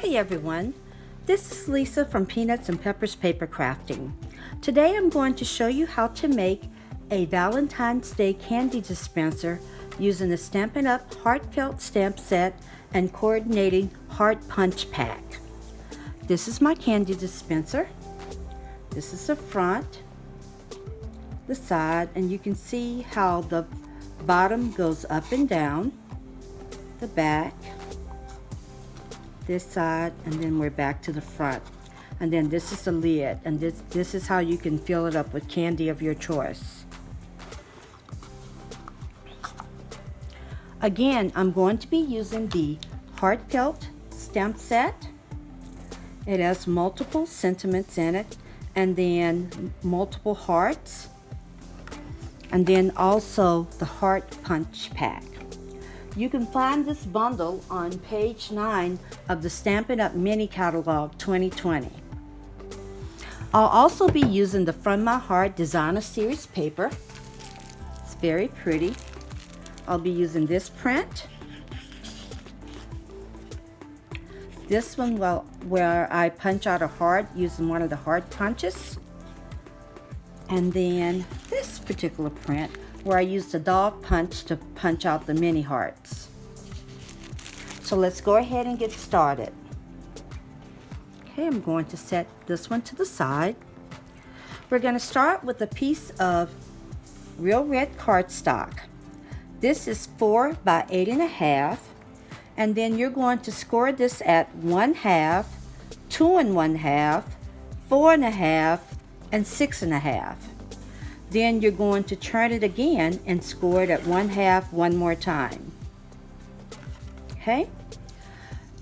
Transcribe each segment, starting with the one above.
Hi everyone, this is Lisa from Peanuts and Peppers Paper Crafting. Today I'm going to show you how to make a Valentine's Day candy dispenser using the Stampin' Up! Heartfelt stamp set and coordinating heart punch pack. This is my candy dispenser. This is the front, the side, and you can see how the bottom goes up and down, the back, this side, and then we're back to the front. And then this is the lid, and this is how you can fill it up with candy of your choice. Again, I'm going to be using the Heartfelt stamp set. It has multiple sentiments in it, and then multiple hearts, and then also the heart punch pack. You can find this bundle on page 9 of the Stampin' Up! Mini Catalog 2020. I'll also be using the From My Heart Designer Series paper. It's very pretty. I'll be using this print. This one where I punch out a heart using one of the heart punches. And then this particular print where I used the dog punch to punch out the mini hearts. So let's go ahead and get started. Okay, I'm going to set this one to the side. We're going to start with a piece of real red cardstock. This is 4 by 8.5, and then you're going to score this at 1/2, 2 1/2, 4 1/2, and 6 1/2. Then you're going to turn it again and score it at 1/2 one more time. Okay?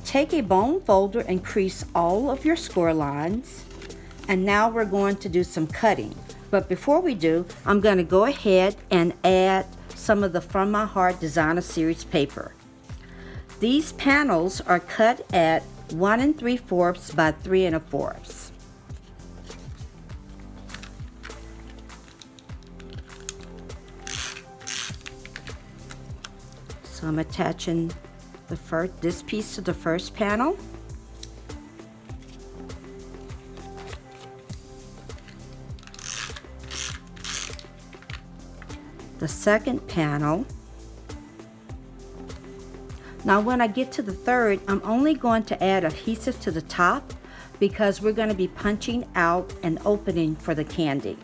Take a bone folder and crease all of your score lines. And now we're going to do some cutting. But before we do, I'm going to go ahead and add some of the From My Heart Designer Series paper. These panels are cut at 1 3/4 by 3 1/4. So I'm attaching this piece to the first panel. The second panel. Now when I get to the third, I'm only going to add adhesive to the top because we're going to be punching out an opening for the candy.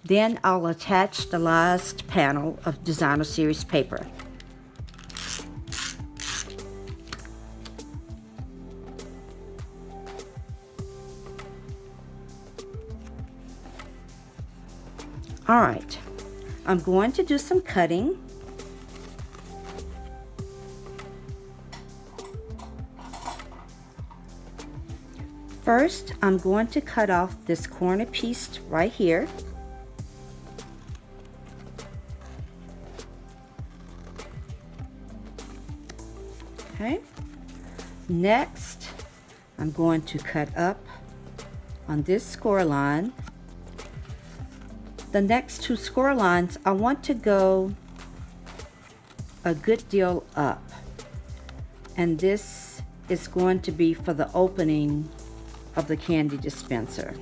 Then I'll attach the last panel of Designer Series paper. Alright, I'm going to do some cutting. First, I'm going to cut off this corner piece right here. Okay. Next, I'm going to cut up on this score line. The next 2 score lines, I want to go a good deal up. And this is going to be for the opening of the candy dispenser.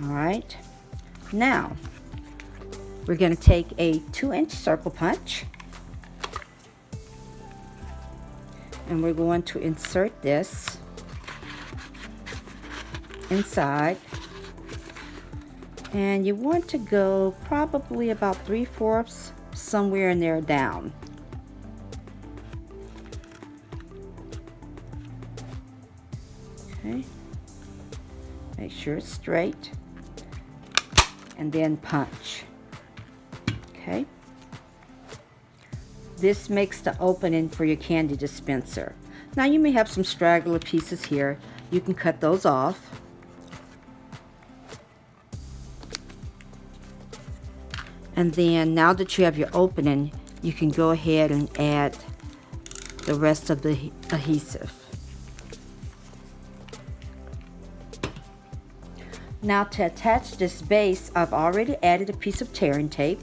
All right. Now, we're going to take a 2-inch circle punch, and we're going to insert this inside, and you want to go probably about 3/4 somewhere in there down. Okay, make sure it's straight, and then punch. Okay. This makes the opening for your candy dispenser. Now you may have some straggler pieces here. You can cut those off. And then now that you have your opening, you can go ahead and add the rest of the adhesive. Now to attach this base, I've already added a piece of tearing tape.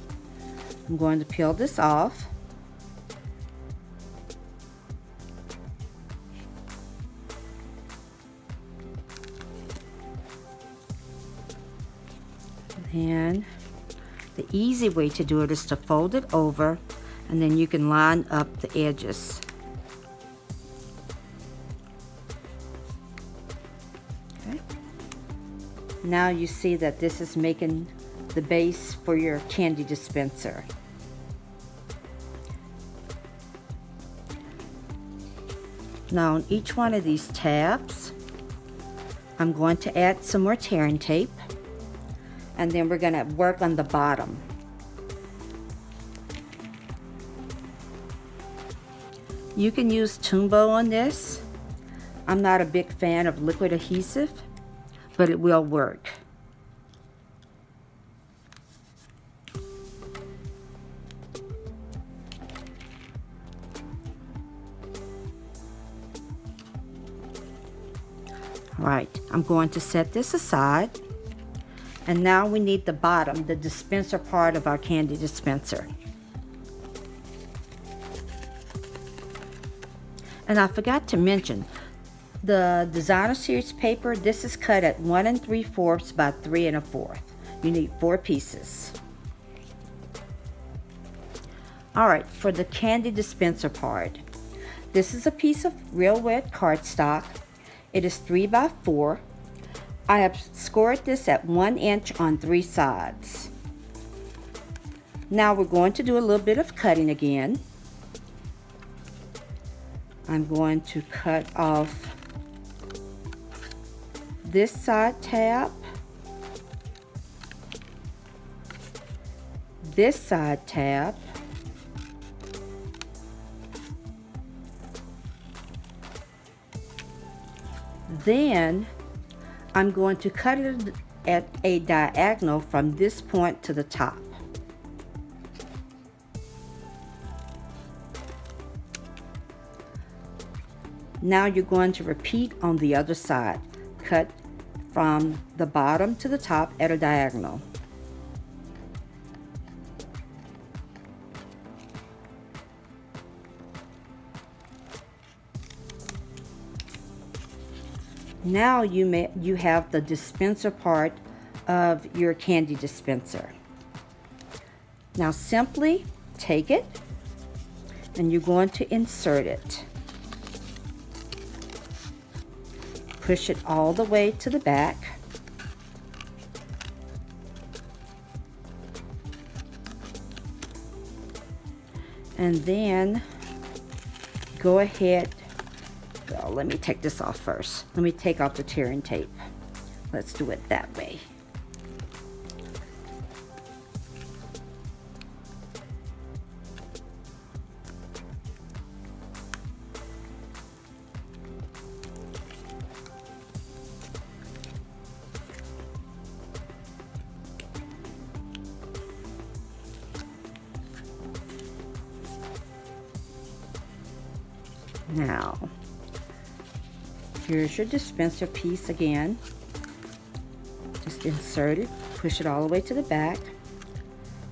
I'm going to peel this off. And the easy way to do it is to fold it over, and then you can line up the edges. Okay. Now you see that this is making the base for your candy dispenser. Now on each one of these tabs, I'm going to add some more tearing tape, and then we're going to work on the bottom. You can use Tumbo on this. I'm not a big fan of liquid adhesive, but it will work. Right, I'm going to set this aside. And now we need the bottom, the dispenser part of our candy dispenser. And I forgot to mention, the Designer Series paper, this is cut at 1 3/4 by 3 1/4. You need 4 pieces. All right, for the candy dispenser part, this is a piece of real wet cardstock. It is 3 by 4. I have scored this at 1 inch on 3 sides. Now we're going to do a little bit of cutting again. I'm going to cut off this side tab, this side tab, then I'm going to cut it at a diagonal from this point to the top. Now you're going to repeat on the other side. Cut from the bottom to the top at a diagonal. Now you have the dispenser part of your candy dispenser. Now simply take it and you're going to insert it. Push it all the way to the back. And then go ahead. Oh, let me take this off first. Let me take off the tearing tape. Let's do it that way. Now, here's your dispenser piece again. Just insert it, push it all the way to the back,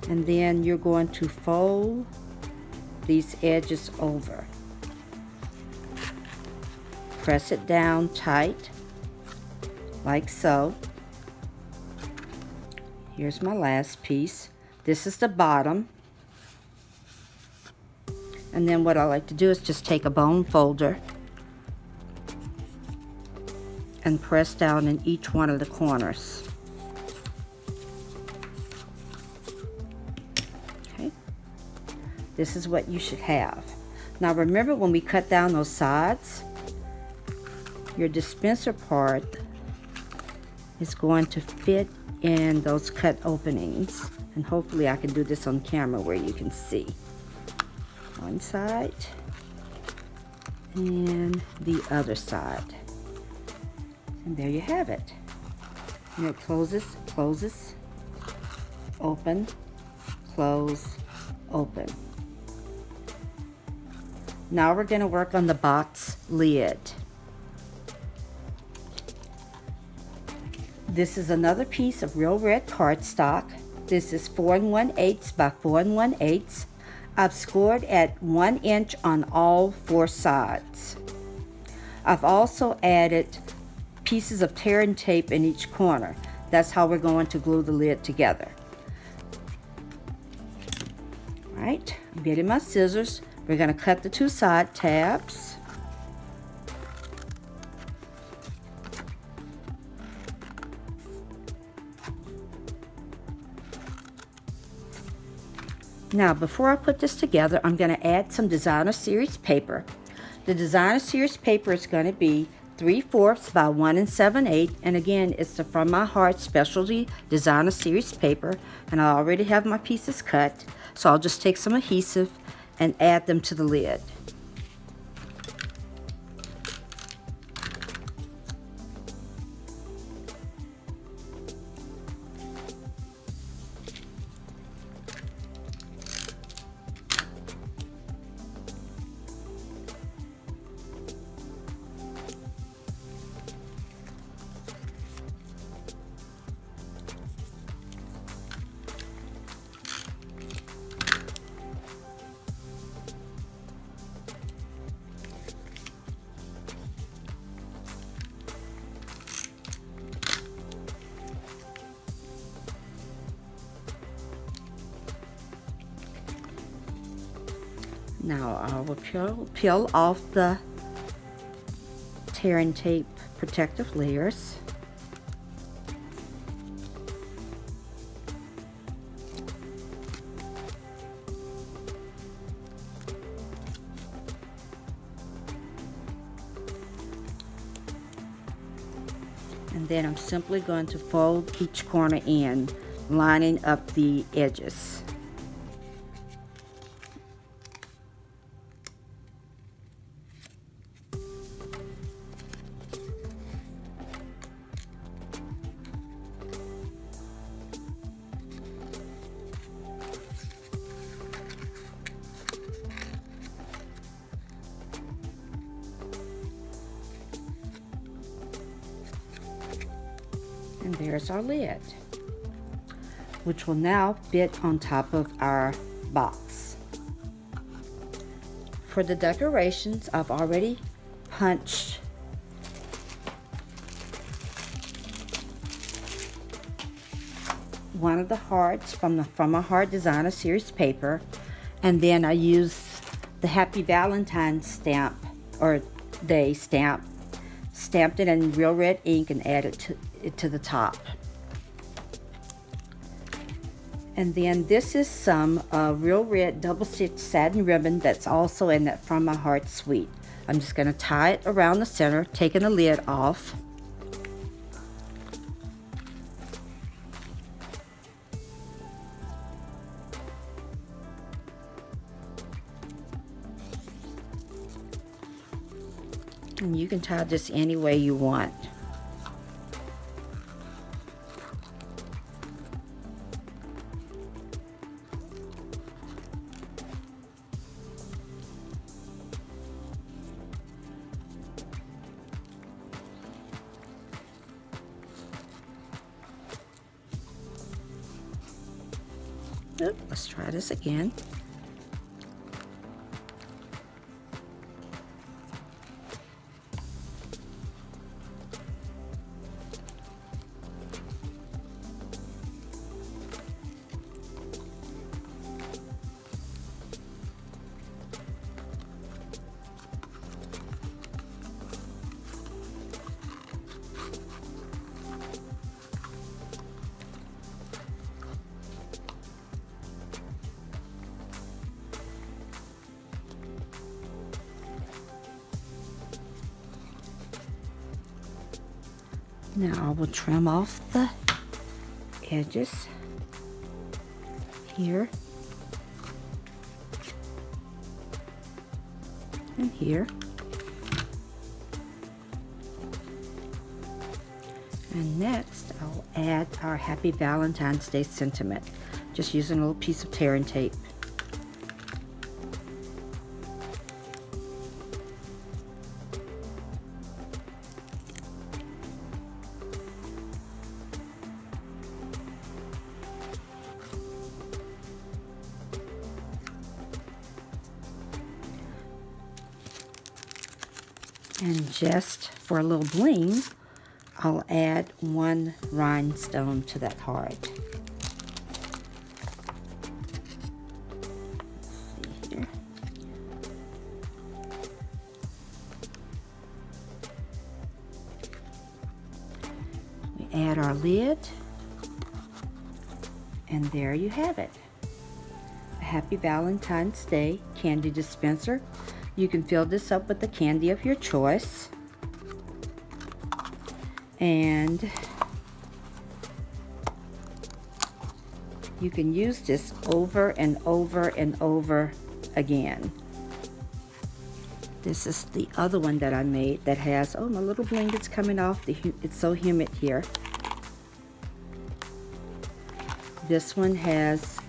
and then you're going to fold these edges over. Press it down tight, like so. Here's my last piece. This is the bottom. And then what I like to do is just take a bone folder and press down in each one of the corners. Okay, this is what you should have. Now remember, when we cut down those sides, your dispenser part is going to fit in those cut openings, and hopefully I can do this on camera where you can see. One side and the other side. And there you have it. And it closes, closes, open, close, open. Now we're going to work on the box lid. This is another piece of real red cardstock. This is 4 1/8 by 4 1/8. I've scored at 1 inch on all 4 sides. I've also added pieces of tearing tape in each corner. That's how we're going to glue the lid together. All right, I'm getting my scissors. We're going to cut the 2 side tabs. Now, before I put this together, I'm going to add some Designer Series paper. The Designer Series paper is going to be 3/4 by 1 7/8, and again, it's the From My Heart Specialty Designer Series paper, and I already have my pieces cut, so I'll just take some adhesive and add them to the lid. Now I will peel off the tearing tape protective layers. And then I'm simply going to fold each corner in, lining up the edges. And there's our lid, which will now fit on top of our box. For the decorations, I've already punched one of the hearts from the From My Heart Designer Series paper, and then I use the Happy Valentine's stamp, or day stamp, stamped it in real red ink and added it to the top. And then this is some real red double stitch satin ribbon that's also in that From My Heart suite. I'm just going to tie it around the center, taking the lid off. And you can tie this any way you want. Let's try this again. Now I will trim off the edges here and here. And next I'll add our Happy Valentine's Day sentiment, just using a little piece of tearing tape. And just for a little bling, I'll add one rhinestone to that heart. Let's see here. We add our lid, and there you have it. A happy Valentine's Day candy dispenser. You can fill this up with the candy of your choice. And you can use this over and over and over again. This is the other one that I made that has, oh, my little bling is coming off. It's so humid here. This one has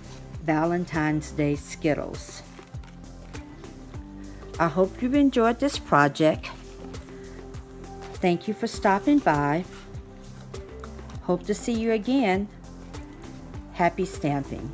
Valentine's Day Skittles. I hope you've enjoyed this project. Thank you for stopping by. Hope to see you again. Happy stamping.